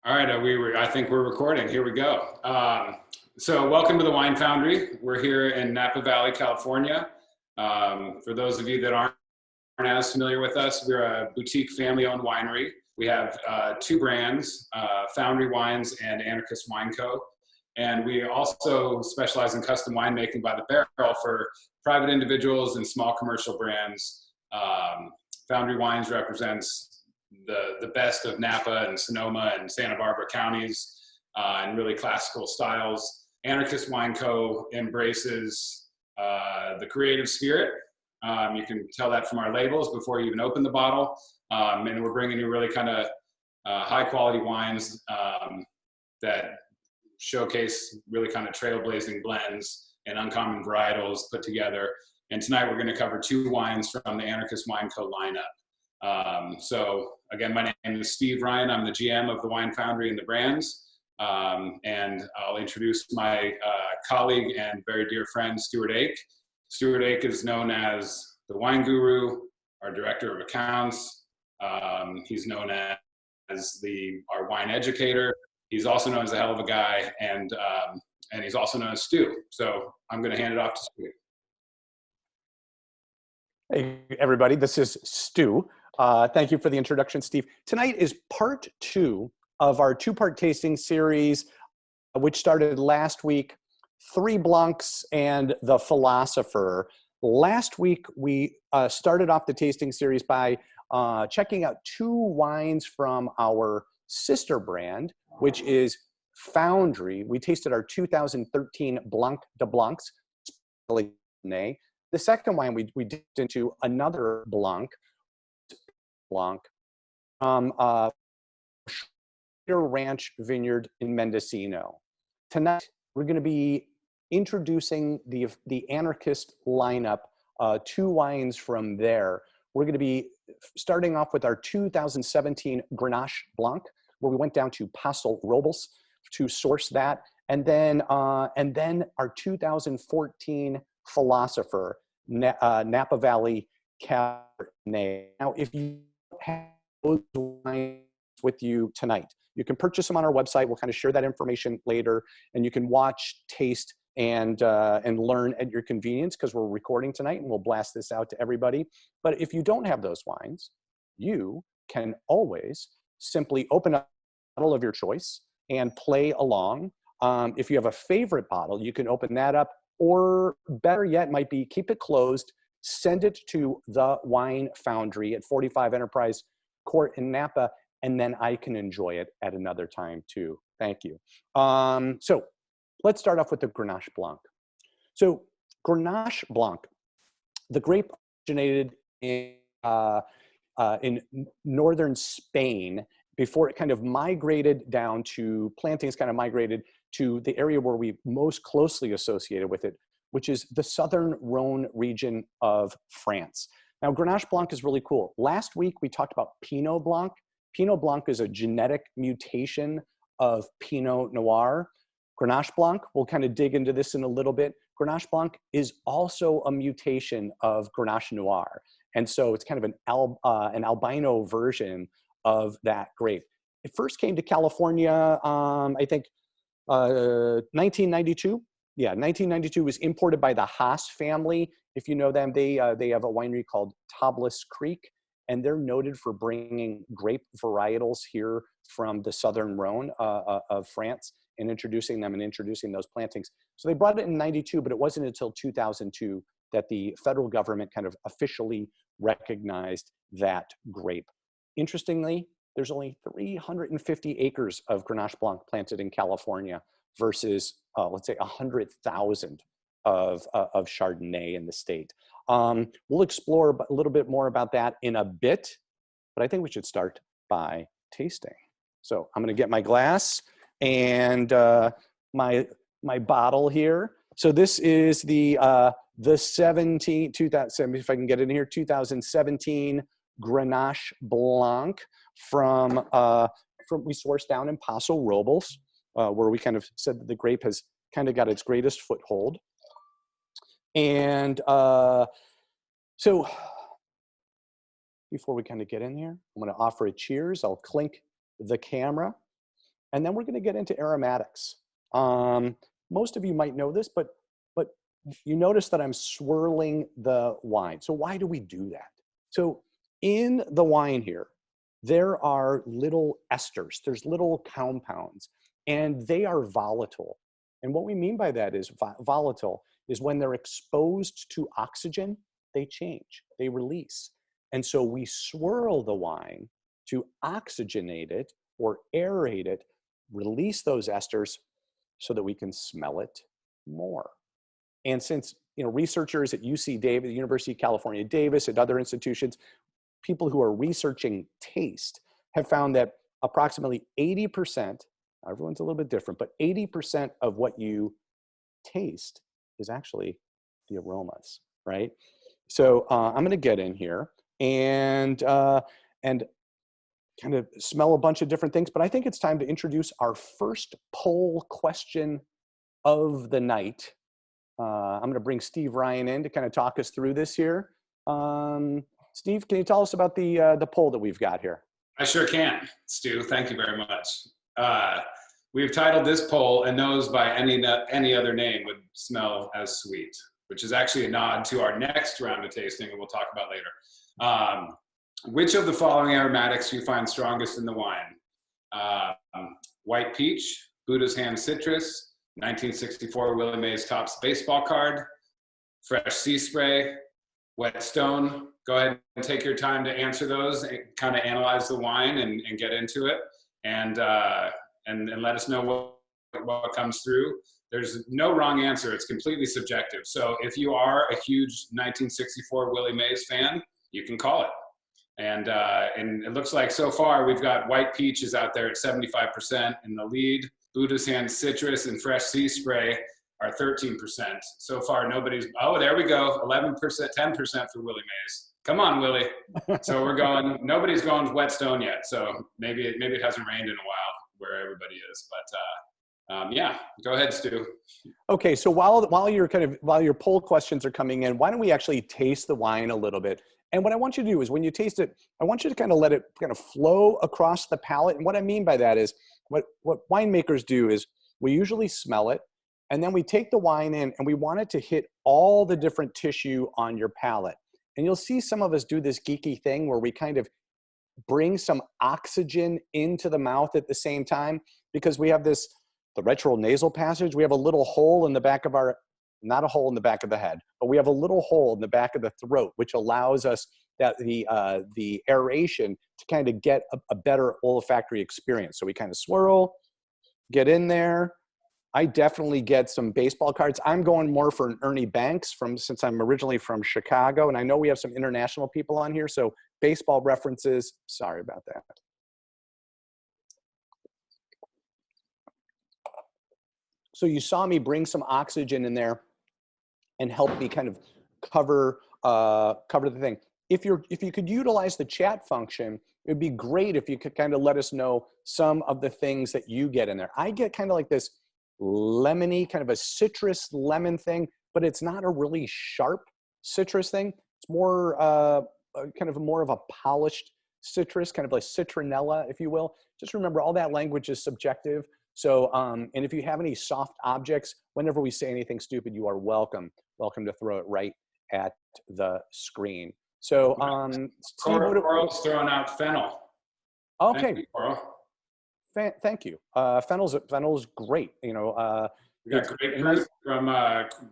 All right, I think we're recording. Here we go. So welcome to the Wine Foundry. We're here in Napa Valley, California. For those of you that aren't as familiar with us, we're a boutique family-owned winery. We have two brands, Foundry Wines and Anarchist Wine Co. And we also specialize in custom winemaking by the barrel for private individuals and small commercial brands. Foundry Wines represents the best of Napa and Sonoma and Santa Barbara counties and really classical styles. Anarchist Wine Co. embraces the creative spirit. You can tell that from our labels before you even open the bottle. And we're bringing you really kind of high quality wines that showcase really kind of trailblazing blends and uncommon varietals put together. And tonight we're going to cover two wines from the Anarchist Wine Co. lineup. So again, my name is Steve Ryan. I'm the GM of the Wine Foundry and the brands. And I'll introduce my colleague and very dear friend, Stuart Ake. Stuart Ake is known as the wine guru, our director of accounts. He's known as our wine educator. He's also known as a hell of a guy, and he's also known as Stu. So I'm going to hand it off to Stu. Hey, everybody, this is Stu. Thank you for the introduction, Steve. Tonight is part 2 of our 2-part tasting series, which started last week, 3 Blancs and the Philosopher. Last week, we started off the tasting series by checking out 2 wines from our sister brand, which is Foundry. We tasted our 2013 Blanc de Blancs. The second wine we dipped into another Blanc from Ranch Vineyard in Mendocino. Tonight, we're going to be introducing the Anarchist lineup, 2 wines from there. We're going to be starting off with our 2017 Grenache Blanc, where we went down to Paso Robles to source that, and then our 2014 Philosopher, Napa Valley Cabernet. Now, if you have those wines with you tonight, you can purchase them on our website. We'll kind of share that information later, and you can watch, taste, and learn at your convenience, because we're recording tonight and we'll blast this out to everybody. But if you don't have those wines, you can always simply open up a bottle of your choice and play along. If you have a favorite bottle, you can open that up, or better yet might be keep it closed, send it to the Wine Foundry at 45 Enterprise Court in Napa, and then I can enjoy it at another time too. Thank you. So let's start off with the Grenache Blanc. So Grenache Blanc, the grape originated in northern Spain before it kind of migrated down to, plantings kind of migrated to the area where we most closely associated with it, which is the southern Rhone region of France. Now, Grenache Blanc is really cool. Last week, we talked about Pinot Blanc. Pinot Blanc is a genetic mutation of Pinot Noir. Grenache Blanc, we'll kind of dig into this in a little bit. Grenache Blanc is also a mutation of Grenache Noir. And so it's kind of an albino version of that grape. It first came to California, I think, 1992. Yeah, 1992 was imported by the Haas family. If you know them, they have a winery called Tablas Creek, and they're noted for bringing grape varietals here from the southern Rhone of France and introducing them and introducing those plantings. So they brought it in 92, but it wasn't until 2002 that the federal government kind of officially recognized that grape. Interestingly, there's only 350 acres of Grenache Blanc planted in California versus, let's say, 100,000 of Chardonnay in the state. We'll explore a little bit more about that in a bit, but I think we should start by tasting. So I'm going to get my glass and my bottle here. So this is the 2000, if I can get it in here, 2017 Grenache Blanc from we sourced down in Paso Robles, where we kind of said that the grape has kind of got its greatest foothold. And so before we kind of get in here, I'm going to offer a cheers. I'll clink the camera. And then we're going to get into aromatics. Most of you might know this, but you notice that I'm swirling the wine. So why do we do that? So in the wine here, there are little esters, there's little compounds, and they are volatile. And what we mean by that is volatile is when they're exposed to oxygen, they change, they release. And so we swirl the wine to oxygenate it or aerate it, release those esters so that we can smell it more. And since researchers at UC Davis, the University of California, Davis, and other institutions, people who are researching taste have found that approximately 80%, everyone's a little bit different, but 80% of what you taste is actually the aromas, right? So I'm going to get in here and kind of smell a bunch of different things, but I think it's time to introduce our first poll question of the night. I'm going to bring Steve Ryan in to kind of talk us through this here. Steve, can you tell us about the poll that we've got here? I sure can, Stu. Thank you very much. We've titled this poll, "And Nose by any other name would smell as sweet," which is actually a nod to our next round of tasting, and we'll talk about later. Which of the following aromatics do you find strongest in the wine? White peach, Buddha's hand citrus, 1964 Willie Mays Topps baseball card, fresh sea spray, wet stone. Go ahead and take your time to answer those and kind of analyze the wine and get into it, and let us know what comes through. There's no wrong answer. It's completely subjective. So if you are a huge 1964 Willie Mays fan, you can call it. And it looks like so far we've got white peach is out there at 75% in the lead. Buddha's hand citrus and fresh sea spray are 13%. So far nobody's, oh, there we go, 11%, 10% for Willie Mays. Come on, Willie. So we're going, nobody's going with wet stone yet. So maybe it hasn't rained in a while where everybody is. But yeah, go ahead, Stu. Okay, so while your poll questions are coming in, why don't we actually taste the wine a little bit? And what I want you to do is when you taste it, I want you to kind of let it kind of flow across the palate. And what I mean by that is what winemakers do is we usually smell it, and then we take the wine in and we want it to hit all the different tissue on your palate. And you'll see some of us do this geeky thing where we kind of bring some oxygen into the mouth at the same time, because we have the retronasal passage. We have a little hole in the back of not a hole in the back of the head, but we have a little hole in the back of the throat, which allows us the aeration to kind of get a better olfactory experience. So we kind of swirl, get in there. I definitely get some baseball cards. I'm going more for an Ernie Banks since I'm originally from Chicago, and I know we have some international people on here, so baseball references, sorry about that. So you saw me bring some oxygen in there and help me kind of cover the thing. If you could utilize the chat function, it would be great if you could kind of let us know some of the things that you get in there. I get kind of like this lemony, kind of a citrus lemon thing, but it's not a really sharp citrus thing. It's more kind of more of a polished citrus, kind of like citronella, if you will. Just remember, all that language is subjective. So, and if you have any soft objects, whenever we say anything stupid, you are welcome to throw it right at the screen. So, Steve, Coral's throwing out fennel. Okay. Thank you, Coral. Thank you. Fennel's great. You know, we got grapefruit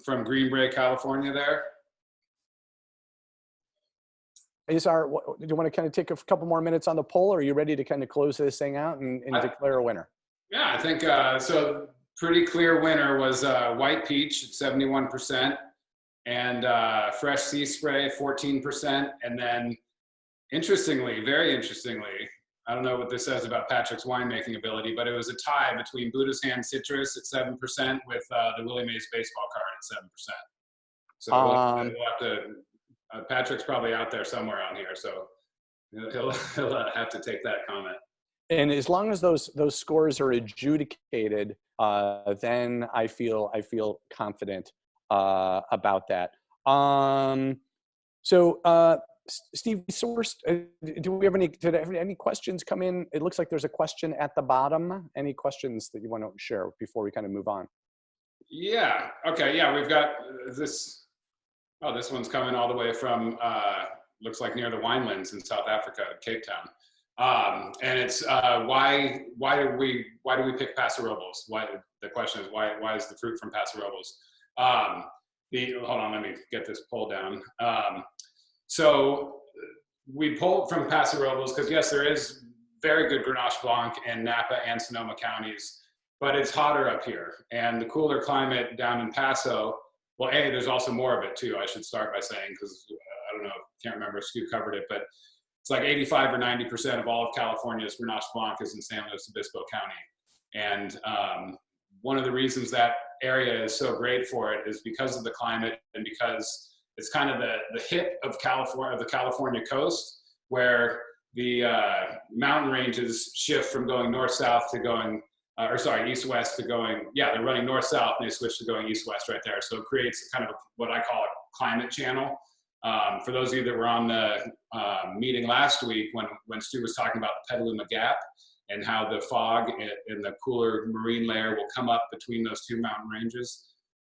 from Green Bay, California. There. Do you want to kind of take a couple more minutes on the poll, or are you ready to kind of close this thing out and declare a winner? Yeah, I think so. Pretty clear winner was white peach at 71%, and fresh sea spray 14%, and then very interestingly, I don't know what this says about Patrick's winemaking ability, but it was a tie between Buddha's hand citrus at 7% with the Willie Mays baseball card at 7%. So we'll have to. Patrick's probably out there somewhere on here, so he'll have to take that comment. And as long as those scores are adjudicated, then I feel confident about that. So Steve, sourced, do we have any questions come in? It looks like there's a question at the bottom. Any questions that you want to share before we kind of move on? Yeah, okay, yeah, we've got this, oh, this one's coming all the way from, looks like near the winelands in South Africa, Cape Town. And it's why do we pick Paso Robles? The question is why is the fruit from Paso Robles? Hold on, let me get this poll down. So we pulled from Paso Robles because yes, there is very good Grenache Blanc in Napa and Sonoma counties, but it's hotter up here, and the cooler climate down in Paso. Well, there's also more of it too. I should start by saying, because I don't know, can't remember if Stu covered it, but it's like 85 or 90% of all of California's Grenache Blanc is in San Luis Obispo County. And one of the reasons that area is so great for it is because of the climate and because it's kind of the hip of California, the California coast, where the mountain ranges shift from going north-south to going, east-west to going, they're running north-south and they switch to going east-west right there. So it creates kind of what I call a climate channel. For those of you that were on the meeting last week when Stu was talking about the Petaluma Gap and how the fog and the cooler marine layer will come up between those two mountain ranges,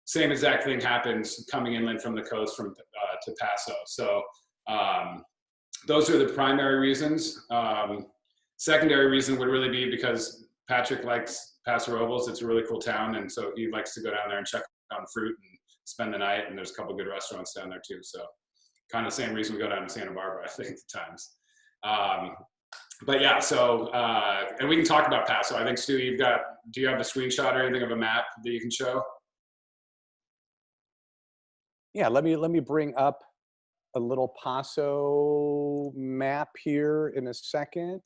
same exact thing happens coming inland from the coast to Paso. So those are the primary reasons. Secondary reason would really be because Patrick likes Paso Robles. It's a really cool town, and so he likes to go down there and check on fruit and spend the night, and there's a couple good restaurants down there too. So kind of the same reason we go down to Santa Barbara, I think, at times. But yeah, so, and we can talk about Paso. I think, Stu, do you have a screenshot or anything of a map that you can show? Yeah, let me bring up a little Paso map here in a second.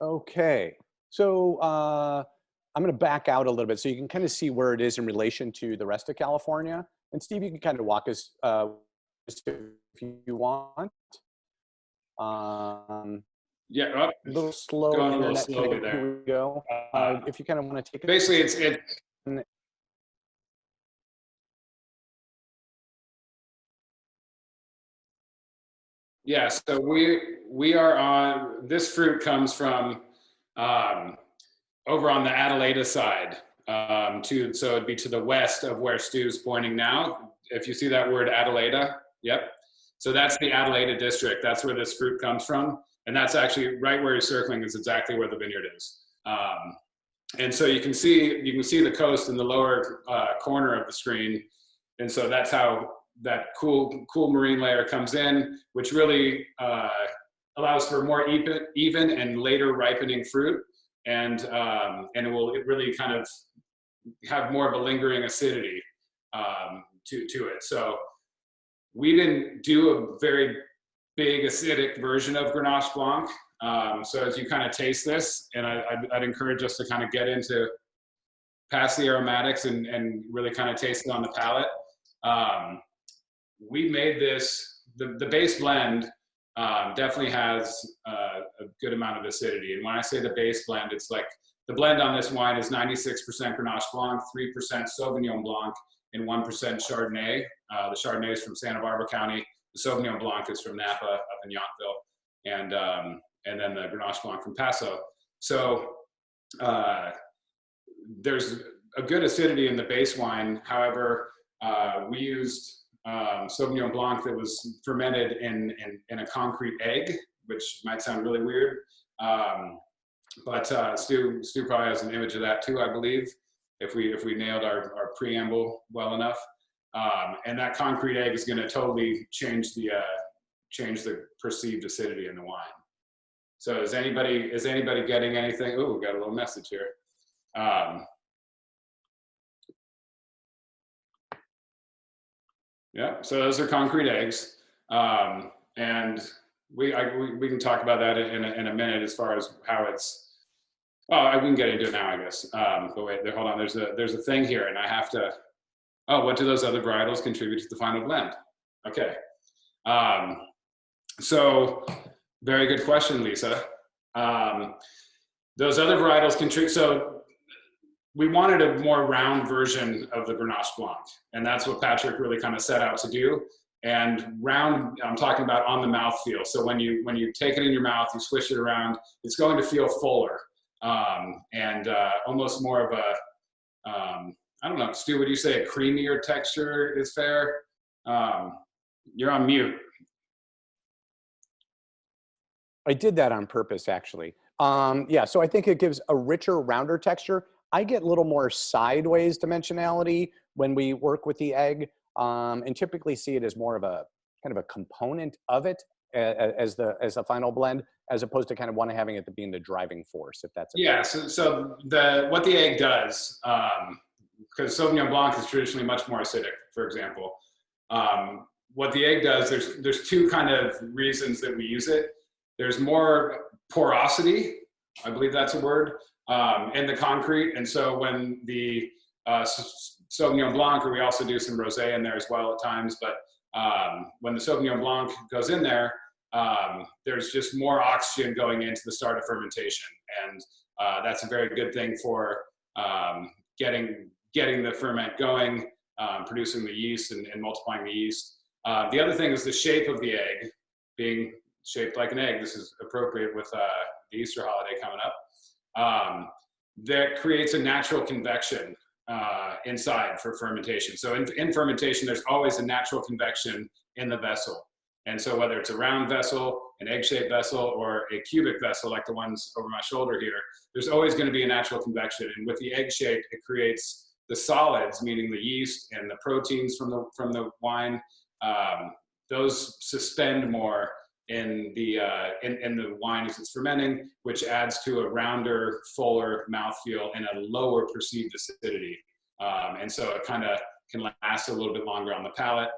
Okay, so I'm going to back out a little bit so you can kind of see where it is in relation to the rest of California. And Steve, you can kind of walk us if you want. Yeah, a little slow. Going a little slowly there. Here we go. If you kind of want to take it. Basically, it's yeah. So we are on. This fruit comes from over on the Adelaida side. So it'd be to the west of where Stu's pointing now. If you see that word Adelaida, yep. So that's the Adelaida district. That's where this fruit comes from. And that's actually right where you're circling is exactly where the vineyard is. And so you can see the coast in the lower corner of the screen. And so that's how that cool marine layer comes in, which really allows for more even and later ripening fruit. And it will really kind of have more of a lingering acidity to it. So we didn't do a very big acidic version of Grenache Blanc. So as you kind of taste this, and I'd encourage us to kind of get into past the aromatics and really kind of taste it on the palate. We made this, the base blend definitely has a good amount of acidity. And when I say the base blend, it's like the blend on this wine is 96% Grenache Blanc, 3% Sauvignon Blanc, and 1% Chardonnay. The Chardonnay is from Santa Barbara County. The Sauvignon Blanc is from Napa up in Yountville, and then the Grenache Blanc from Paso. So there's a good acidity in the base wine. However, we used Sauvignon Blanc that was fermented in a concrete egg, which might sound really weird. But Stu probably has an image of that too, I believe, if we nailed our preamble well enough. And that concrete egg is going to totally change the perceived acidity in the wine. So is anybody getting anything? Oh, we got a little message here. Yeah, so those are concrete eggs, and we can talk about that in a minute as far as how it's. Oh, we can get into it now, I guess. But wait, hold on. There's a thing here, and I have to. Oh, what do those other varietals contribute to the final blend? Okay. So very good question, Lisa. Those other varietals contribute. So we wanted a more round version of the Grenache Blanc, and that's what Patrick really kind of set out to do. And round, I'm talking about on the mouth feel. So when you take it in your mouth, you swish it around, it's going to feel fuller, and almost more of a, I don't know, Stu, would you say a creamier texture is fair? You're on mute. I did that on purpose, actually. Yeah, so I think it gives a richer, rounder texture. I get a little more sideways dimensionality when we work with the egg, and typically see it as more of a kind of a component of it as the final blend, as opposed to kind of having it being the driving force, if that's yeah. So what the egg does, because Sauvignon Blanc is traditionally much more acidic, for example. What the egg does, there's two kind of reasons that we use it. There's more porosity, I believe that's a word, in the concrete. And so when the Sauvignon Blanc, or we also do some rosé in there as well at times, but when the Sauvignon Blanc goes in there, there's just more oxygen going into the start of fermentation. And that's a very good thing for getting the ferment going, producing the yeast and multiplying the yeast. The other thing is the shape of the egg being shaped like an egg. This is appropriate with the Easter holiday coming up. That creates a natural convection inside for fermentation. So in fermentation, there's always a natural convection in the vessel. And so whether it's a round vessel, an egg-shaped vessel, or a cubic vessel like the ones over my shoulder here, there's always going to be a natural convection. And with the egg shape, it creates the solids, meaning the yeast and the proteins from the wine. Those suspend more in the wine as it's fermenting, which adds to a rounder, fuller mouthfeel and a lower perceived acidity. And so it kind of can last a little bit longer on the palate.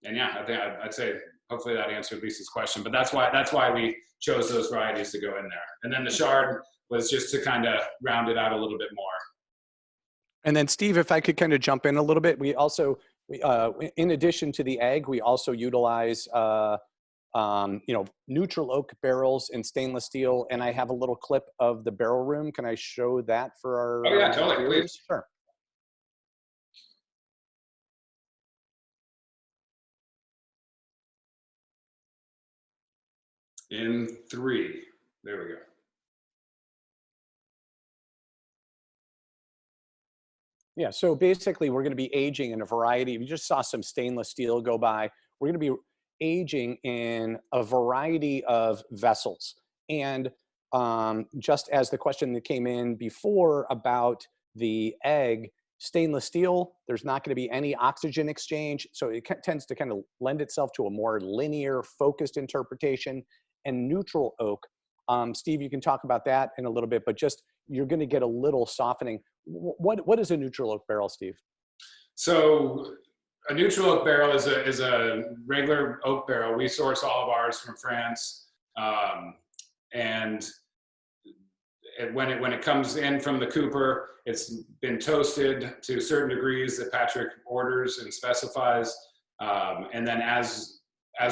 And yeah, I think I'd say hopefully that answered Lisa's question. But that's why we chose those varieties to go in there. And then the Chard was just to kind of round it out a little bit more. And then Steve, if I could kind of jump in a little bit, we also, in addition to the egg, we also utilize neutral oak barrels in stainless steel. And I have a little clip of the barrel room. Can I show that for our Oh yeah, totally, viewers? please. Sure. In 3, there we go. Yeah, so basically we're going to be aging in a variety. We just saw some stainless steel go by. We're going to be aging in a variety of vessels. And just as the question that came in before about the egg, stainless steel, there's not going to be any oxygen exchange. So it tends to kind of lend itself to a more linear, focused interpretation. And neutral oak, Steve, you can talk about that in a little bit, but just you're going to get a little softening. What is a neutral oak barrel, Steve? So a neutral oak barrel is a regular oak barrel. We source all of ours from France, and when it comes in from the cooper, it's been toasted to certain degrees that Patrick orders and specifies, and then as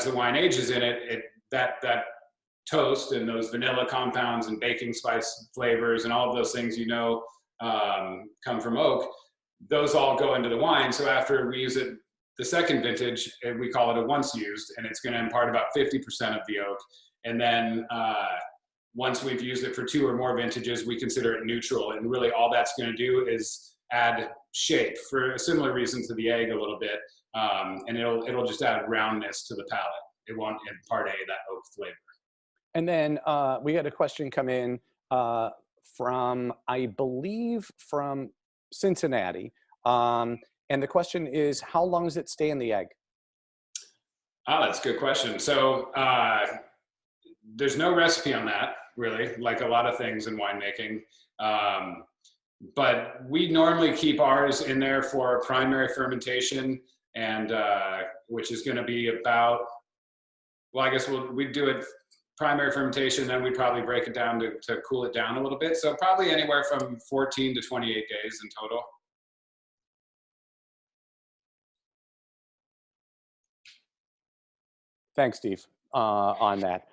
the wine ages in it, that toast and those vanilla compounds and baking spice flavors and all of those things come from oak, those all go into the wine. So after we use it the second vintage, we call it a once used, and it's going to impart about 50% of the oak. And then once we've used it for 2 or more vintages, we consider it neutral. And really all that's going to do is add shape for a similar reason to the egg a little bit. And it'll just add roundness to the palate. It won't impart any of that oak flavor. And then we had a question come in from, I believe, from Cincinnati. And the question is, how long does it stay in the egg? Oh, that's a good question. So there's no recipe on that, really, like a lot of things in winemaking. But we normally keep ours in there for primary fermentation, and which is going to be about, well, I guess we'd do it primary fermentation, then we'd probably break it down to cool it down a little bit. So probably anywhere from 14 to 28 days in total. Thanks, Steve, on that.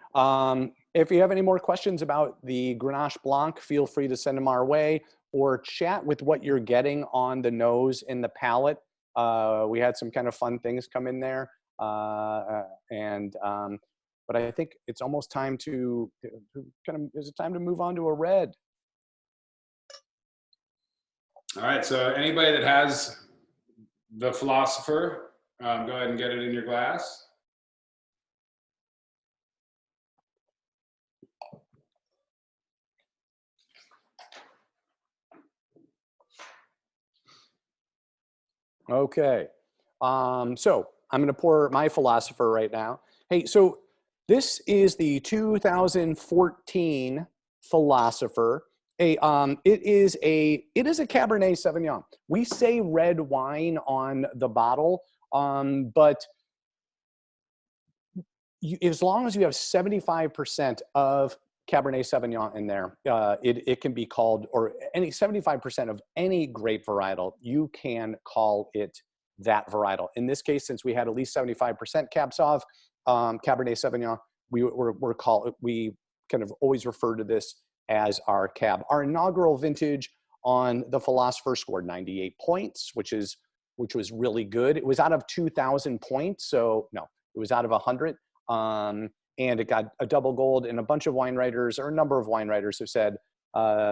If you have any more questions about the Grenache Blanc, feel free to send them our way or chat with what you're getting on the nose and the palate. We had some kind of fun things come in there. But I think it's almost time to is it time to move on to a red? All right, so anybody that has the Philosopher, go ahead and get it in your glass. Okay, so I'm going to pour my Philosopher right now. Hey, so this is the 2014 Philosopher. It is a Cabernet Sauvignon. We say red wine on the bottle, but as long as you have 75% of Cabernet Sauvignon in there, it can be called, or any 75% of any grape varietal, you can call it that varietal. In this case, since we had at least 75% Cab Sauv, Cabernet Sauvignon, we kind of always refer to this as our Cab. Our inaugural vintage on the Philosopher scored 98 points, which was really good. It was out of 2,000 points, so no, it was out of 100. And it got a double gold, and a bunch of wine writers, or a number of wine writers, have said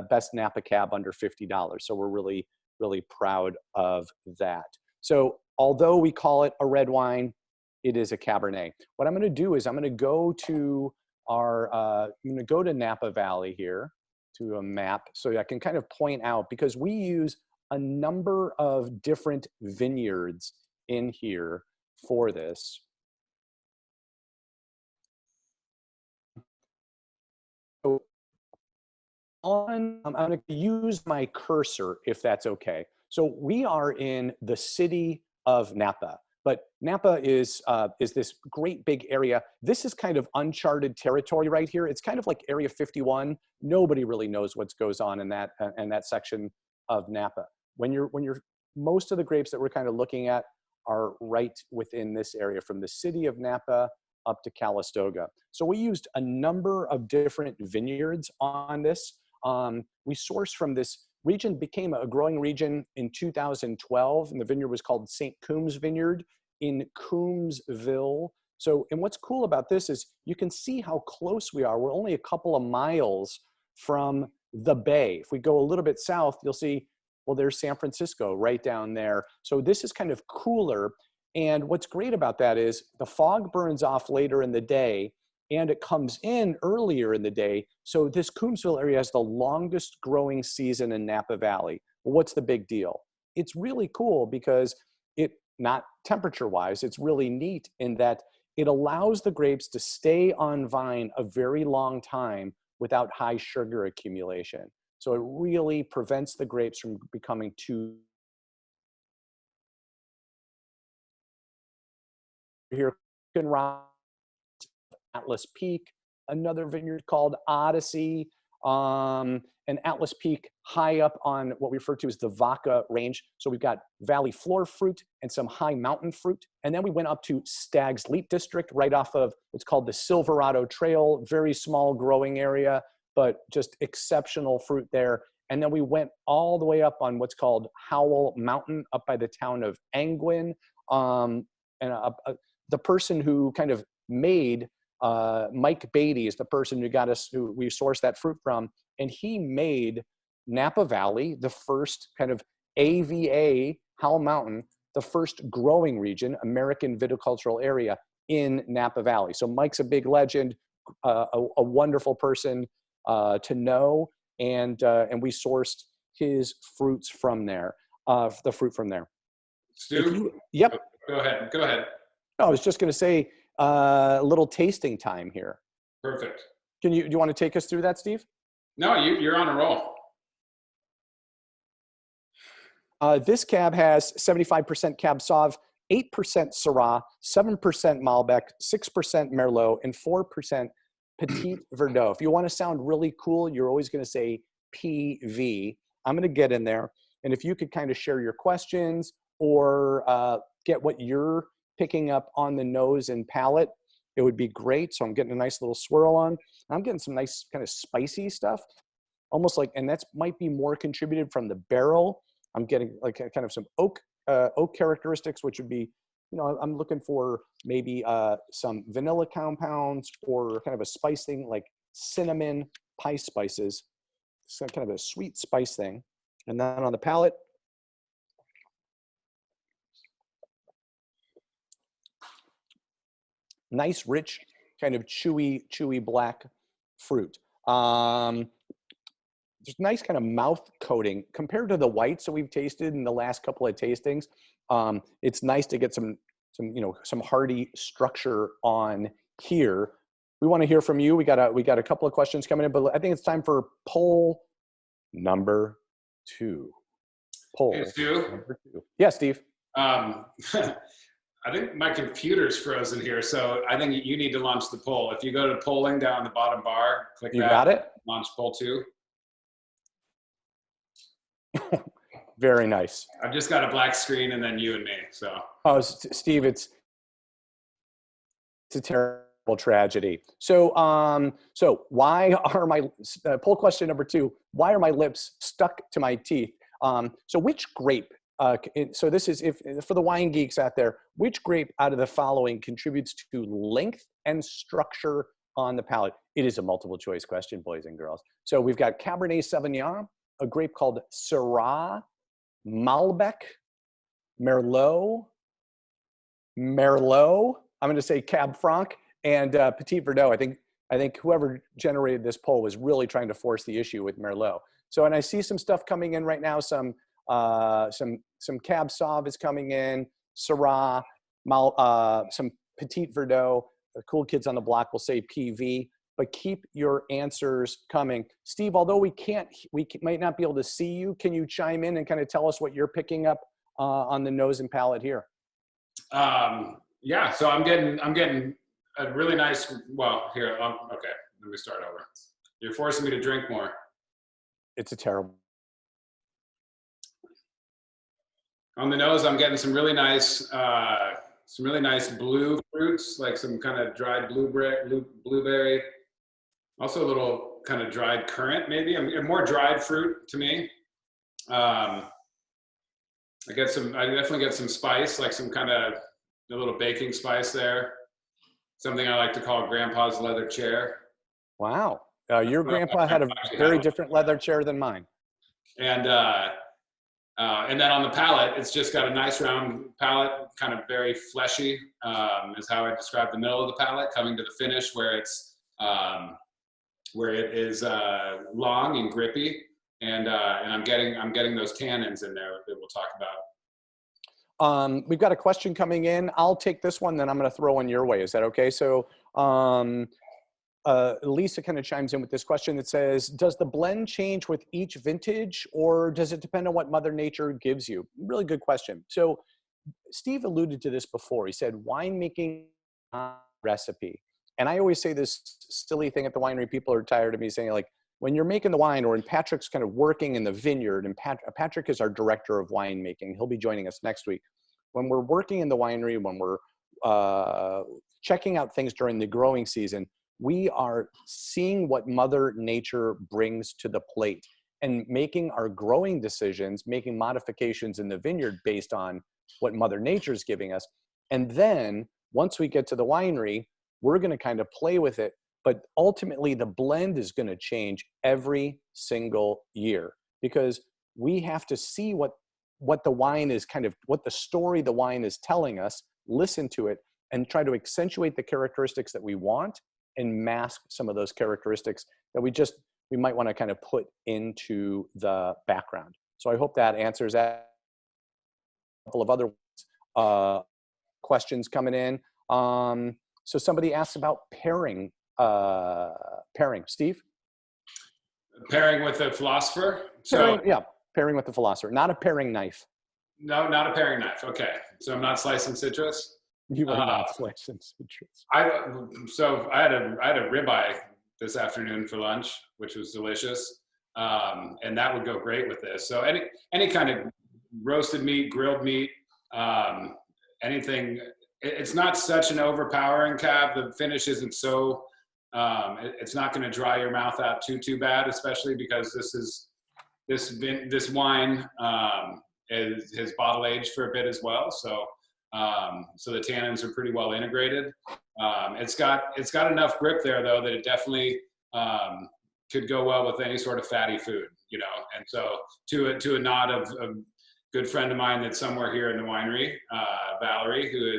best Napa Cab under $50. So we're really, really proud of that. So although we call it a red wine, it is a Cabernet. What I'm going to do is I'm going to go to Napa Valley here to a map so I can kind of point out, because we use a number of different vineyards in here for this. So I'm going to use my cursor if that's okay. So we are in the city of Napa, but Napa is this great big area. This is kind of uncharted territory right here. It's kind of like Area 51. Nobody really knows what goes on in that section of Napa. Most of the grapes that we're kind of looking at are right within this area, from the city of Napa up to Calistoga. So we used a number of different vineyards on this. We sourced from this region, became a growing region in 2012, and the vineyard was called St. Coombs Vineyard in Coombsville. So, and what's cool about this is you can see how close we are. We're only a couple of miles from the bay. If we go a little bit south, you'll see, well, there's San Francisco right down there. So this is kind of cooler. And what's great about that is the fog burns off later in the day and it comes in earlier in the day. So this Coombsville area has the longest growing season in Napa Valley. Well, what's the big deal? It's really cool because not temperature wise, it's really neat in that it allows the grapes to stay on vine a very long time without high sugar accumulation. So it really prevents the grapes from becoming too. Here can Atlas Peak, another vineyard called Odyssey, and Atlas Peak high up on what we refer to as the Vaca Range. So we've got valley floor fruit and some high mountain fruit. And then we went up to Stag's Leap District right off of what's called the Silverado Trail, very small growing area, but just exceptional fruit there. And then we went all the way up on what's called Howell Mountain up by the town of Angwin. The person who kind of made Mike Beatty is the person who we sourced that fruit from, and he made Napa Valley the first kind of AVA, Howell Mountain, the first growing region, American viticultural area in Napa Valley. So Mike's a big legend, a wonderful person to know, and we sourced his fruits from there, the fruit from there. Stu? Yep. Go ahead. No, I was just going to say a little tasting time here. Perfect. Do you want to take us through that, Steve? No, you're on a roll. This cab has 75% Cab Sauv, 8% Syrah, 7% Malbec, 6% Merlot, and 4% Petit Verdot. If you want to sound really cool, you're always going to say PV. I'm going to get in there. And if you could kind of share your questions or get what you're picking up on the nose and palate, it would be great. So I'm getting a nice little swirl on. I'm getting some nice kind of spicy stuff, almost like, and that's might be more contributed from the barrel. I'm getting like a kind of some oak characteristics, which would be, you know, I'm looking for maybe some vanilla compounds or kind of a spice thing like cinnamon, pie spices, so kind of a sweet spice thing. And then on the palate, nice, rich, kind of chewy black fruit. Just nice kind of mouth coating compared to the whites that we've tasted in the last couple of tastings. It's nice to get some hearty structure on here. We want to hear from you. We got a couple of questions coming in, but I think it's time for poll number 2. Poll Hey, Stu. number 2. Yeah, Steve. I think my computer's frozen here, so I think you need to launch the poll. If you go to polling down the bottom bar, click that. You got it? Launch poll 2. Very nice. I've just got a black screen and then you and me, so. Oh, Steve, it's a terrible tragedy. So why are my, poll question number 2, why are my lips stuck to my teeth? So which grape, so this is, if for the wine geeks out there, which grape out of the following contributes to length and structure on the palate? It is a multiple choice question, boys and girls. So we've got Cabernet Sauvignon, a grape called Syrah, Malbec, Merlot, I'm going to say Cab Franc, and Petit Verdot. I think whoever generated this poll was really trying to force the issue with Merlot. So, and I see some stuff coming in right now. Some Cab Sauv is coming in, Syrah, some Petit Verdot. The cool kids on the block will say PV, but keep your answers coming. Steve, although we might not be able to see you, can you chime in and kind of tell us what you're picking up on the nose and palate here? Yeah, so I'm getting a really nice, well, here, okay, let me start over. You're forcing me to drink more. It's a terrible. On the nose, I'm getting some really nice blue fruits, like some kind of dried blueberry. Also a little kind of dried currant, maybe. More dried fruit to me. I definitely get some spice, like some kind of a little baking spice there. Something I like to call Grandpa's leather chair. Wow. Your grandpa had a very different leather chair than mine. And then on the palate, it's just got a nice round palate, kind of very fleshy, is how I describe the middle of the palate, coming to the finish where it is long and grippy, and I'm getting those tannins in there that we'll talk about. We've got a question coming in. I'll take this one, then I'm going to throw one your way. Is that okay? So Lisa kind of chimes in with this question that says, does the blend change with each vintage, or does it depend on what Mother Nature gives you? Really good question. So Steve alluded to this before. He said, winemaking recipe. And I always say this silly thing at the winery. People are tired of me saying, like, when you're making the wine, or when Patrick's kind of working in the vineyard, and Patrick is our director of winemaking. He'll be joining us next week. When we're working in the winery, when we're checking out things during the growing season, we are seeing what Mother Nature brings to the plate and making our growing decisions, making modifications in the vineyard based on what Mother Nature is giving us. And then once we get to the winery, we're going to kind of play with it. But ultimately, the blend is going to change every single year, because we have to see what the wine is what the story the wine is telling us, listen to it, and try to accentuate the characteristics that we want and mask some of those characteristics that we might want to kind of put into the background. So I hope that answers that. A couple of other questions coming in. So somebody asked about pairing. Steve? Pairing with a Philospher? So pairing with the Philospher, not a paring knife. No, not a paring knife. Okay, so I'm not slicing citrus? You are not slicing citrus. I had a ribeye this afternoon for lunch, which was delicious, and that would go great with this. So any kind of roasted meat, grilled meat, anything it's not such an overpowering cab. The finish isn't so, it's not going to dry your mouth out too bad, especially because this wine is bottle aged for a bit as well. So so the tannins are pretty well integrated. It's got enough grip there though that it definitely could go well with any sort of fatty food, you know. And so to a nod of a good friend of mine that's somewhere here in the winery, Valerie, who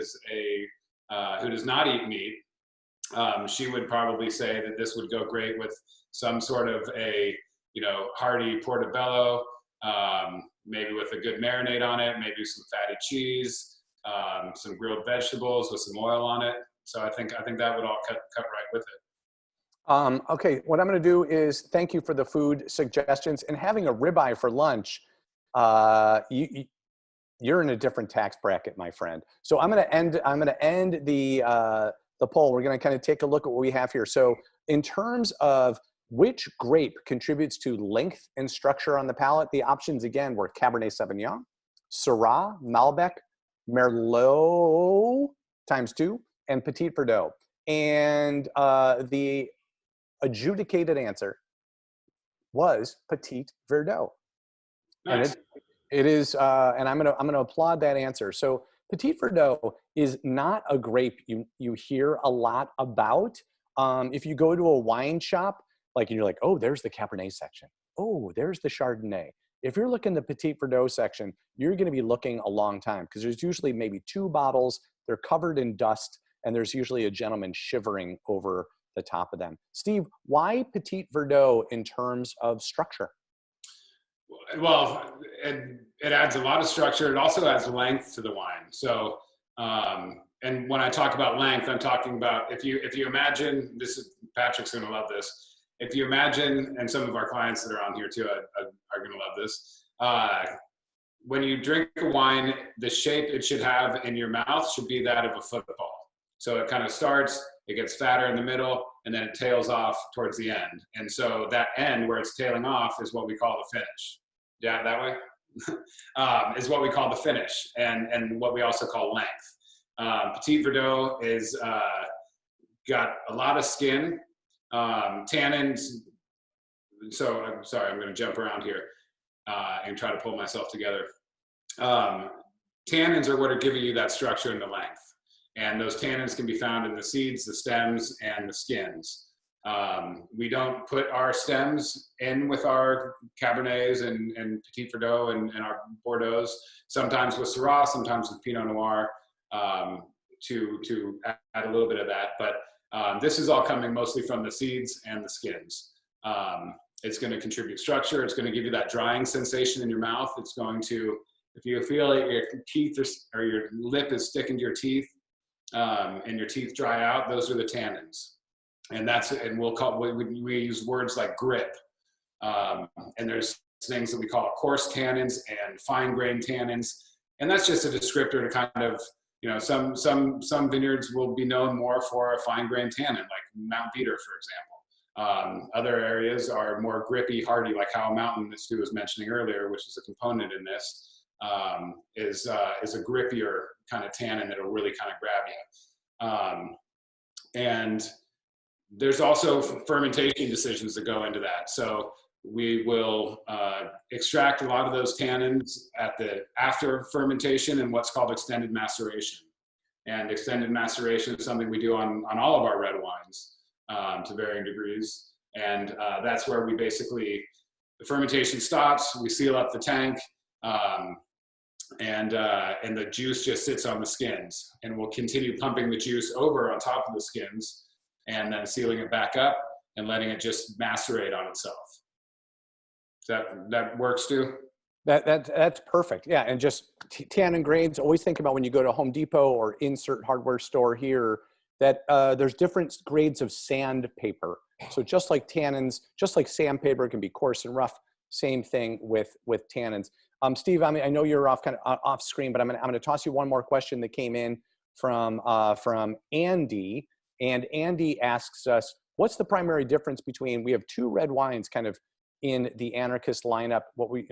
does not eat meat, she would probably say that this would go great with some sort of a, you know, hearty portobello, maybe with a good marinade on it, maybe some fatty cheese, some grilled vegetables with some oil on it. So I think that would all cut right with it. Okay, what I'm going to do is thank you for the food suggestions, and having a ribeye for lunch. You're in a different tax bracket, my friend. So I'm going to end the poll. We're going to kind of take a look at what we have here. So in terms of which grape contributes to length and structure on the palate, the options again were Cabernet Sauvignon, Syrah, Malbec, Merlot ×2, and Petit Verdot. And the adjudicated answer was Petit Verdot. Nice. And it is, and I'm gonna applaud that answer. So Petit Verdot is not a grape you hear a lot about. If you go to a wine shop, like, and you're like, oh, there's the Cabernet section. Oh, there's the Chardonnay. If you're looking at the Petit Verdot section, you're going to be looking a long time because there's usually maybe 2 bottles. They're covered in dust, and there's usually a gentleman shivering over the top of them. Steve, why Petit Verdot in terms of structure? Well, it adds a lot of structure. It also adds length to the wine. So, and when I talk about length, I'm talking about if you imagine, Patrick's going to love this. If you imagine, and some of our clients that are on here too are going to love this. When you drink a wine, the shape it should have in your mouth should be that of a football. So it kind of starts, it gets fatter in the middle, and then it tails off towards the end. And so that end where it's tailing off is what we call the finish. Yeah, that way? Is what we call the finish, and what we also call length. Petit Verdot is got a lot of skin, tannins. So I'm sorry, I'm going to jump around here and try to pull myself together. Tannins are what are giving you that structure and the length. And those tannins can be found in the seeds, the stems, and the skins. We don't put our stems in with our Cabernets and Petit Verdot and our Bordeaux, sometimes with Syrah, sometimes with Pinot Noir, to add a little bit of that. But this is all coming mostly from the seeds and the skins. It's going to contribute structure. It's going to give you that drying sensation in your mouth. It's going to, if you feel like your teeth or your lip is sticking to your teeth, and your teeth dry out, those are the tannins. And we use words like grip. And there's things that we call coarse tannins and fine grained tannins. And that's just a descriptor to kind of, you know, some vineyards will be known more for a fine grained tannin, like Mount Veeder, for example. Other areas are more grippy, hardy, like Howell Mountain, that Stu was mentioning earlier, which is a component in this, is a grippier kind of tannin that'll really kind of grab you. And there's also fermentation decisions that go into that. So we will extract a lot of those tannins after fermentation in what's called extended maceration. And extended maceration is something we do on all of our red wines to varying degrees. And that's where we basically, the fermentation stops, we seal up the tank, and the juice just sits on the skins. And we'll continue pumping the juice over on top of the skins and then sealing it back up and letting it just macerate on itself. That works too? That's perfect. Yeah, and just tannin grades. Always think about when you go to Home Depot or insert hardware store here that there's different grades of sandpaper. So just like tannins, just like sandpaper can be coarse and rough, same thing with tannins. Steve, I know you're off screen, but I'm gonna toss you one more question that came in from Andy. And Andy asks us, what's the primary difference between, we have 2 red wines kind of in the Anarchist lineup, what we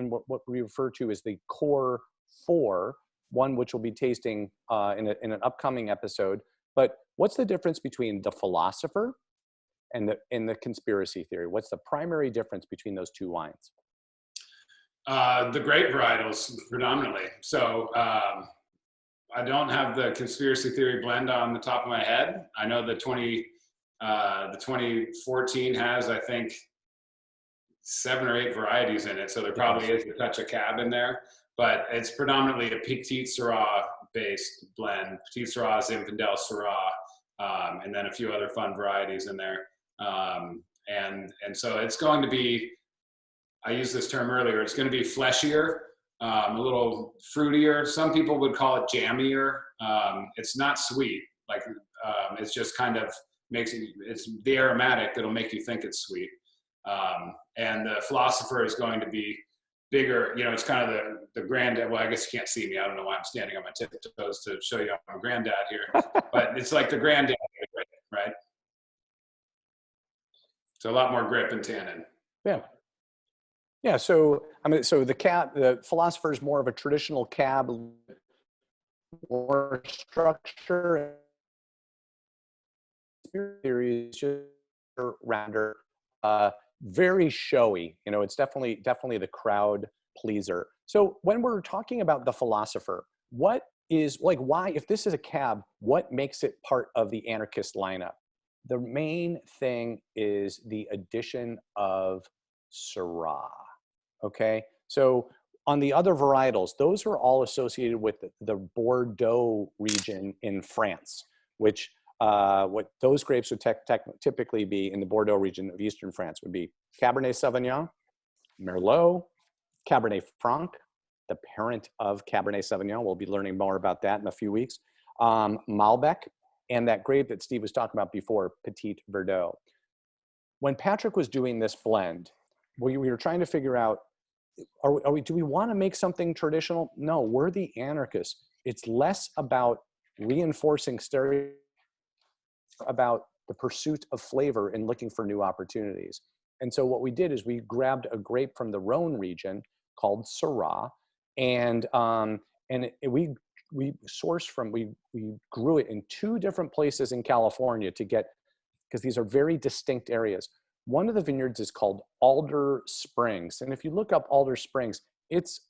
refer to as the core 4, one which we'll be tasting in an upcoming episode. But what's the difference between the Philosopher and the Conspiracy Theory? What's the primary difference between those two wines? The grape varietals predominantly. So I don't have the Conspiracy Theory blend on the top of my head. I know the 2014 has, I think, 7 or 8 varieties in it. So there probably is a touch of cab in there, but it's predominantly a Petite Syrah based blend. Petite Syrah, Zinfandel Syrah, and then a few other fun varieties in there. And so it's going to be, I used this term earlier, it's going to be fleshier, a little fruitier. Some people would call it jammier. It's not sweet. Like, it's just kind of makes it, it's the aromatic that'll make you think it's sweet. And the Philosopher is going to be bigger. You know, it's kind of the granddad. Well, I guess you can't see me. I don't know why I'm standing on my tiptoes to show you I'm a granddad here, but it's like the granddad, right? So a lot more grip and tannin. Yeah. Yeah. So, I mean, so the Philosopher is more of a traditional cab, more structure. Theory is just rounder, very showy. You know, it's definitely the crowd pleaser. So when we're talking about the Philosopher, what is, like, why, if this is a cab, what makes it part of the Anarchist lineup? The main thing is the addition of Syrah. Okay, so on the other varietals, those are all associated with the Bordeaux region in France, which what those grapes would typically be in the Bordeaux region of Eastern France would be Cabernet Sauvignon, Merlot, Cabernet Franc, the parent of Cabernet Sauvignon. We'll be learning more about that in a few weeks. Malbec, and that grape that Steve was talking about before, Petit Verdot. When Patrick was doing this blend, we were trying to figure out, do we want to make something traditional? No, we're the Anarchists. It's less about reinforcing stereotypes, about the pursuit of flavor and looking for new opportunities. And so what we did is we grabbed a grape from the Rhone region called Syrah, and we sourced from, we grew it in 2 different places in California to get, because these are very distinct areas. One of the vineyards is called Alder Springs. And if you look up Alder Springs, it's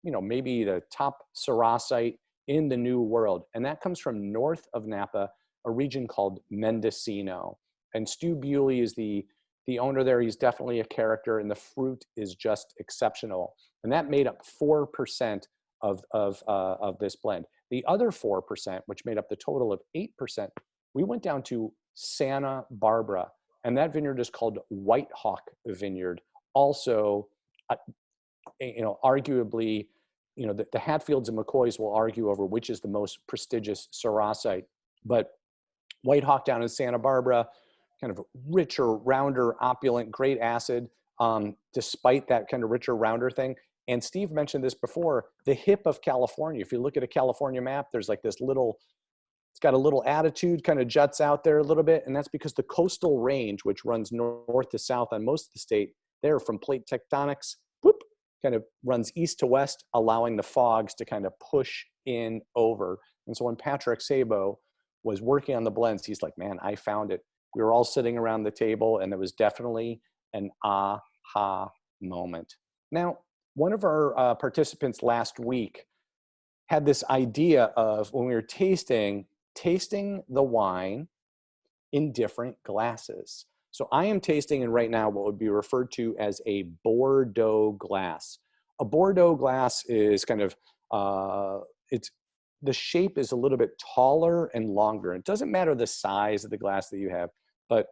maybe the top Syrah site in the New World. And that comes from north of Napa, a region called Mendocino. And Stu Bewley is the owner there. He's definitely a character, and the fruit is just exceptional. And that made up 4% of this blend. The other 4%, which made up the total of 8%, we went down to Santa Barbara, and that vineyard is called White Hawk Vineyard. Also, arguably, the Hatfields and McCoys will argue over which is the most prestigious Syrah site, but White Hawk down in Santa Barbara, kind of richer, rounder, opulent, great acid, despite that kind of richer, rounder thing. And Steve mentioned this before, the hip of California. If you look at a California map, there's like this little, it's got a little attitude, kind of juts out there a little bit. And that's because the coastal range, which runs north to south on most of the state, there from plate tectonics, whoop, kind of runs east to west, allowing the fogs to kind of push in over. And so when Patrick Sabo was working on the blends, he's like, man, I found it. We were all sitting around the table, and it was definitely an aha moment. Now, one of our participants last week had this idea of, when we were tasting the wine in different glasses. So I am tasting in right now what would be referred to as a Bordeaux glass. A Bordeaux glass is kind of, the shape is a little bit taller and longer. It doesn't matter the size of the glass that you have, but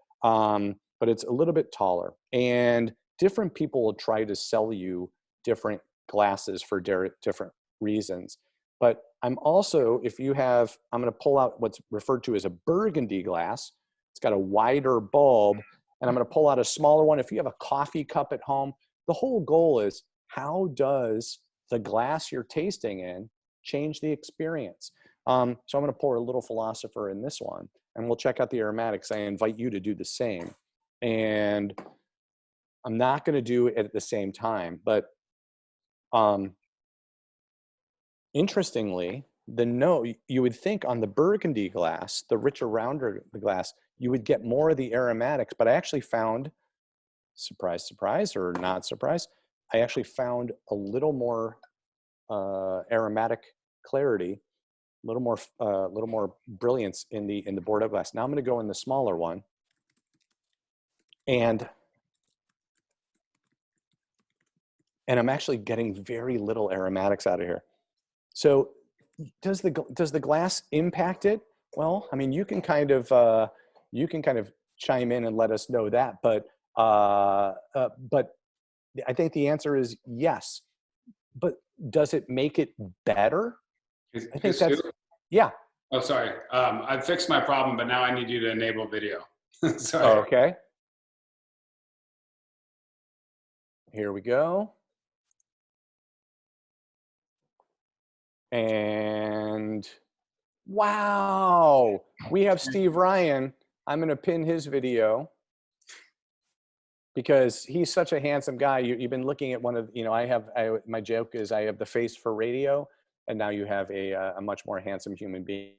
it's a little bit taller. And different people will try to sell you different glasses for different reasons. But I'm also, I'm going to pull out what's referred to as a Burgundy glass. It's got a wider bulb, and I'm going to pull out a smaller one. If you have a coffee cup at home, the whole goal is, how does the glass you're tasting in change the experience? So I'm going to pour a little Philosopher in this one, and we'll check out the aromatics. I invite you to do the same. And I'm not going to do it at the same time, but Interestingly, the note, you would think on the Burgundy glass, the richer, rounder the glass, you would get more of the aromatics, but I actually found, surprise, surprise, or not surprise, I actually found a little more aromatic clarity, a little more brilliance in the Bordeaux glass. Now I'm going to go in the smaller one, and I'm actually getting very little aromatics out of here. So does the glass impact it? Well, I mean, you can kind of chime in and let us know that, but I think the answer is yes. But does it make it better? I think that's, yeah. Oh, sorry. I fixed my problem, but now I need you to enable video. Sorry. Okay. Here we go. And wow, we have Steve Ryan. I'm going to pin his video because he's such a handsome guy. You've been looking at one of, my joke is I have the face for radio, and now you have a much more handsome human being.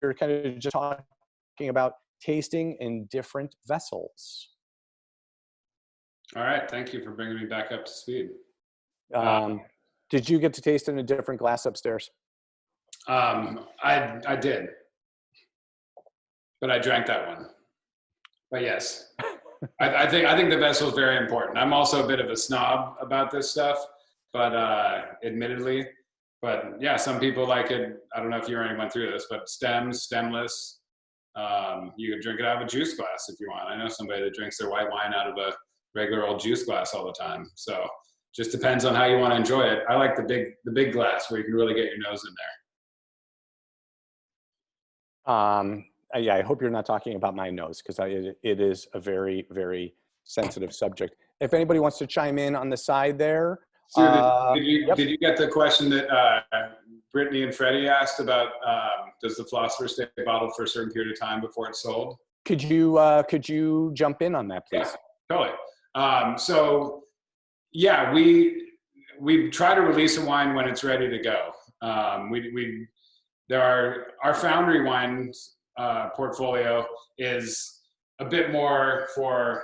You're kind of just talking about tasting in different vessels. All right. Thank you for bringing me back up to speed. Did you get to taste in a different glass upstairs? I did, but I drank that one. But yes, I think the vessel is very important. I'm also a bit of a snob about this stuff, but admittedly, but yeah, some people like it. I don't know if you already went through this, but stems, stemless. You can drink it out of a juice glass if you want. I know somebody that drinks their white wine out of a regular old juice glass all the time. So just depends on how you want to enjoy it. I like the big glass where you can really get your nose in there. Yeah, I hope you're not talking about my nose, because it is a very, very sensitive subject. If anybody wants to chime in on the side there. So did you get the question that Brittany and Freddie asked about, does the Philospher stay bottled for a certain period of time before it's sold? Could you jump in on that, please? Yeah, totally. So yeah, we try to release a wine when it's ready to go. Our Foundry wines portfolio is a bit more for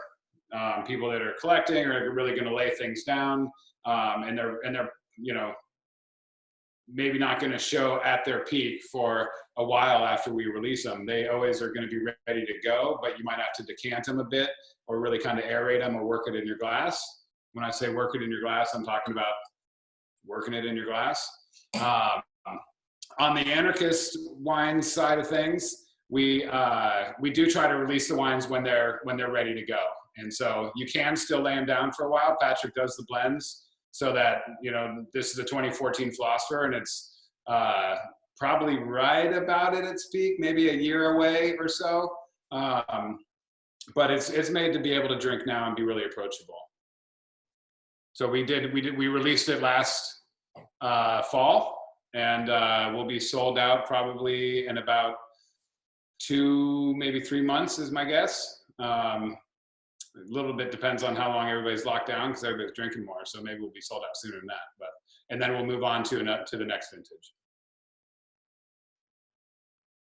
people that are collecting or are really going to lay things down, and they're maybe not going to show at their peak for a while after we release them. They always are going to be ready to go, but you might have to decant them a bit or really kind of aerate them or work it in your glass. When I say work it in your glass, I'm talking about working it in your glass. On the Anarchist wine side of things, we do try to release the wines when they're ready to go. And so you can still lay them down for a while. Patrick does the blends so that, this is a 2014 Philospher, and it's probably right about at its peak, maybe a year away or so. But it's made to be able to drink now and be really approachable. So we released it last fall, and we'll be sold out probably in about 2, maybe 3 months is my guess. A little bit depends on how long everybody's locked down, because everybody's drinking more. So maybe we'll be sold out sooner than that. And then we'll move on to the next vintage.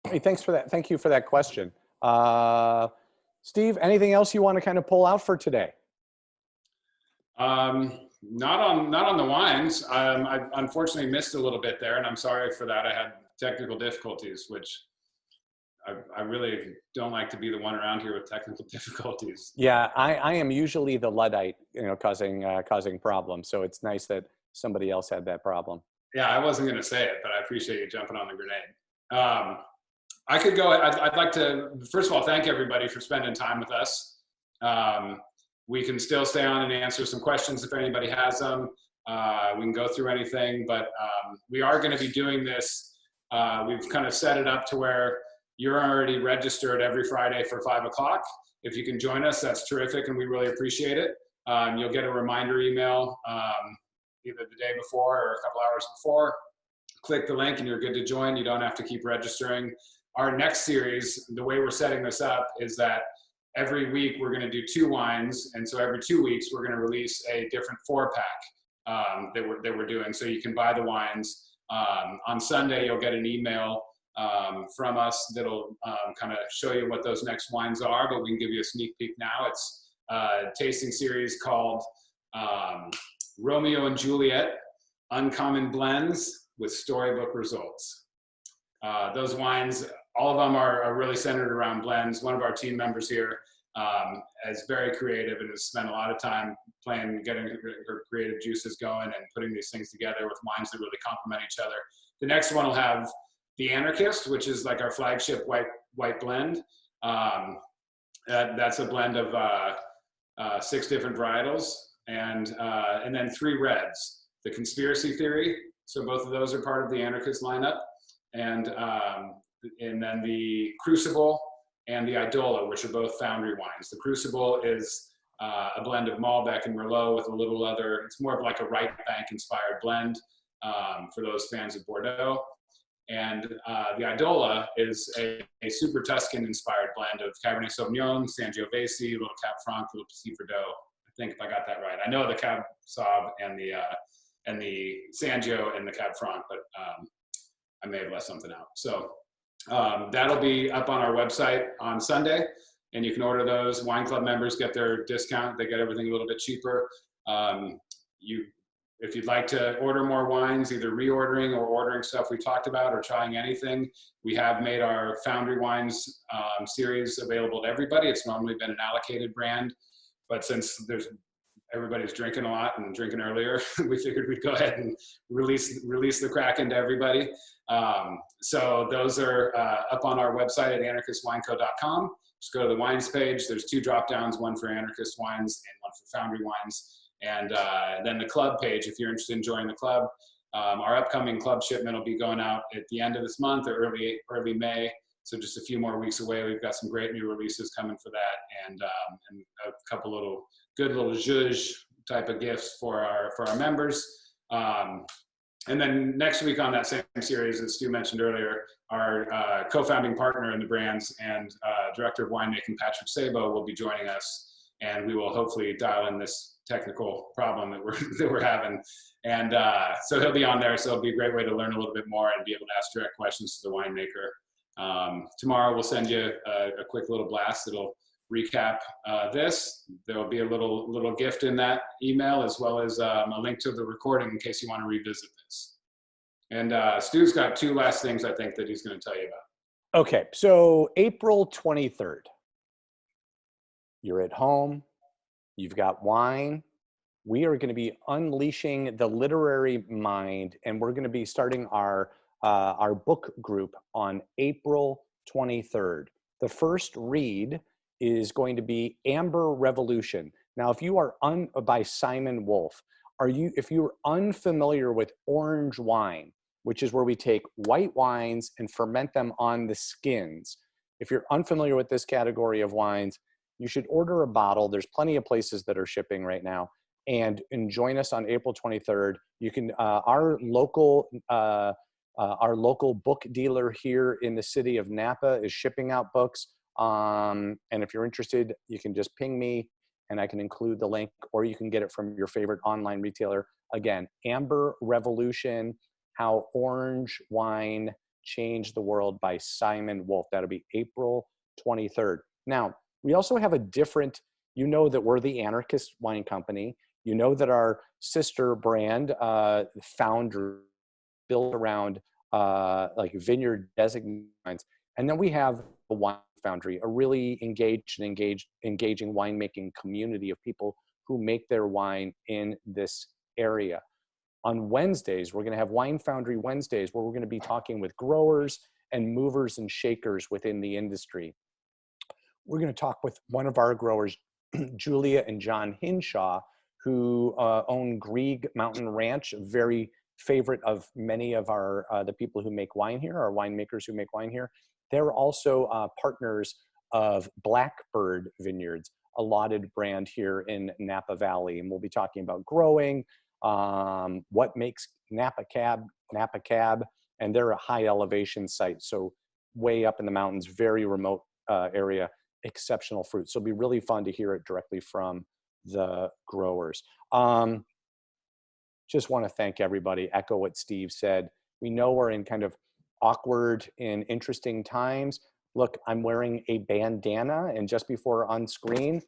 Hey, thanks for that. Thank you for that question. Steve, anything else you want to kind of pull out for today? Not on the wines. I unfortunately missed a little bit there, and I'm sorry for that. I had technical difficulties, which I really don't like to be the one around here with technical difficulties. Yeah, I am usually the Luddite, causing problems. So it's nice that somebody else had that problem. Yeah, I wasn't going to say it, but I appreciate you jumping on the grenade. I could go. I'd like to first of all thank everybody for spending time with us. We can still stay on and answer some questions if anybody has them. We can go through anything, but we are going to be doing this. We've kind of set it up to where you're already registered every Friday for 5 o'clock. If you can join us, that's terrific, and we really appreciate it. You'll get a reminder email either the day before or a couple hours before. Click the link and you're good to join. You don't have to keep registering. Our next series, the way we're setting this up is that every week we're going to do 2 wines, and so every 2 weeks we're going to release a different 4-pack. that we're doing. So you can buy the wines. On Sunday, you'll get an email from us that'll kind of show you what those next wines are, but we can give you a sneak peek now. It's a tasting series called Romeo and Juliet, Uncommon Blends with Storybook Results. Those wines, all of them are really centered around blends. One of our team members here is very creative and has spent a lot of time getting her creative juices going and putting these things together with wines that really complement each other. The next one will have the Anarchist, which is like our flagship white blend. That's a blend of 6 different varietals, and then 3 reds. The Conspiracy Theory, so both of those are part of the Anarchist lineup, and then the Crucible and the Idola, which are both Foundry wines. The Crucible is a blend of Malbec and Merlot with a little other, it's more of like a right bank inspired blend for those fans of Bordeaux. And the Idola is a super Tuscan inspired blend of Cabernet Sauvignon, Sangiovese, little Cab Franc, little Petit Verdot. I think if I got that right. I know the Cab Sauv and the Sangio and the Cab Franc, but I may have left something out. So that'll be up on our website on Sunday, and you can order those. Wine Club members get their discount. They get everything a little bit cheaper. If you'd like to order more wines, either reordering or ordering stuff we talked about or trying anything, we have made our Foundry Wines series available to everybody. It's normally been an allocated brand, but since everybody's drinking a lot and drinking earlier, we figured we'd go ahead and release the Kraken to everybody. So those are up on our website at anarchistwineco.com. Just go to the wines page. There's 2 drop downs, one for Anarchist wines and one for Foundry wines. And then the club page, if you're interested in joining the club, our upcoming club shipment will be going out at the end of this month or early May. So just a few more weeks away. We've got some great new releases coming for that, and a couple good little zhuzh type of gifts for our members. And then next week on that same series, as Stu mentioned earlier, our co-founding partner in the brands and director of winemaking, Patrick Sabo, will be joining us, and we will hopefully dial in this technical problem that we're having. And so he'll be on there, so it'll be a great way to learn a little bit more and be able to ask direct questions to the winemaker. Tomorrow we'll send you a quick little blast that'll recap this. There'll be a little gift in that email, as well as a link to the recording in case you want to revisit this. And Stu's got 2 last things I think that he's going to tell you about. Okay, so April 23rd, you're at home, you've got wine. We are going to be unleashing the literary mind, and we're going to be starting our book group on April 23rd. The first read is going to be Amber Revolution. Now, if you are by Simon Wolf, if you're unfamiliar with orange wine, which is where we take white wines and ferment them on the skins. If you're unfamiliar with this category of wines, you should order a bottle. There's plenty of places that are shipping right now, and join us on April 23rd. You can, our local book dealer here in the city of Napa is shipping out books. And if you're interested, you can just ping me and I can include the link, or you can get it from your favorite online retailer. Again, Amber Revolution, How Orange Wine Changed the World by Simon Wolf. That'll be April 23rd. Now, we also have a different, you know that we're the Anarchist Wine Company. You know that our sister brand, Foundry, built around like vineyard designated wines. And then we have the Wine Foundry, a really engaging winemaking community of people who make their wine in this area. On Wednesdays, we're going to have Wine Foundry Wednesdays, where we're going to be talking with growers and movers and shakers within the industry. We're going to talk with one of our growers, Julia and John Hinshaw, who own Grenache Mountain Ranch, a very favorite of many of the people who make wine here, our winemakers who make wine here. They're also partners of Blackbird Vineyards, a lauded brand here in Napa Valley. And we'll be talking about growing, what makes Napa Cab, and they're a high elevation site. So way up in the mountains, very remote area, exceptional fruit. So it'll be really fun to hear it directly from the growers. just want to thank everybody, echo what Steve said. We know we're in kind of awkward and interesting times. Look, I'm wearing a bandana, and just before on screen,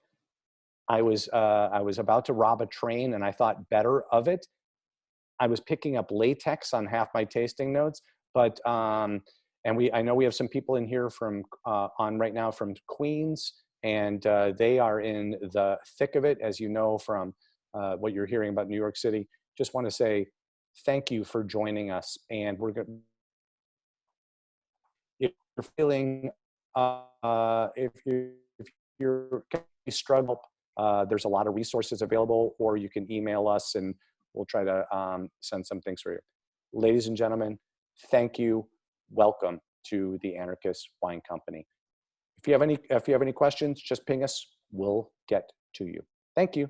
I was about to rob a train, and I thought better of it. I was picking up latex on half my tasting notes, but and I know we have some people in here from on right now from Queens, and they are in the thick of it, as you know from what you're hearing about New York City. Just want to say thank you for joining us, and we're going. If you're feeling, if you're struggling, there's a lot of resources available, or you can email us and we'll try to send some things for you. Ladies and gentlemen, thank you. Welcome to the Anarchist Wine Company. If you have any questions, just ping us. We'll get to you. Thank you.